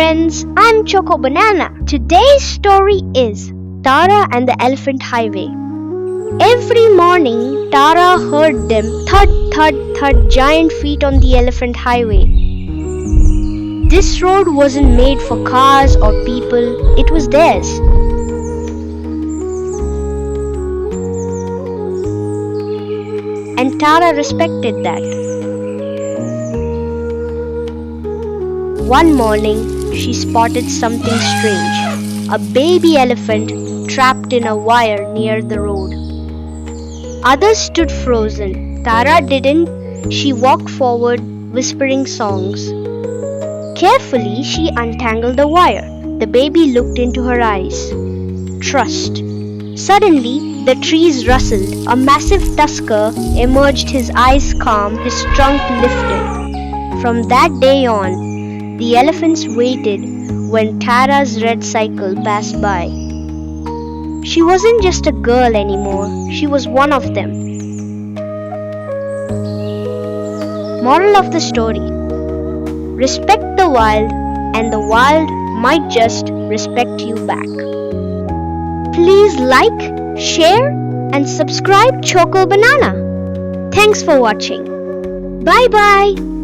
friends, I'm Choco Banana. Today's story is Tara and the Elephant Highway. Every morning, Tara heard them thud, thud, thud giant feet on the elephant highway. This road wasn't made for cars or people, it was theirs. And Tara respected that. One morning, she spotted something strange. A baby elephant trapped in a wire near the road. Others stood frozen. Tara didn't. She walked forward, whispering songs. Carefully, she untangled the wire. The baby looked into her eyes. Trust. Suddenly, the trees rustled. A massive tusker emerged, his eyes calm, his trunk lifted. From that day on, the elephants waited when Tara's red cycle passed by. She wasn't just a girl anymore, she was one of them. Moral of the story: respect the wild, and the wild might just respect you back. Please like, share, and subscribe Choco Banana. Thanks for watching. Bye bye.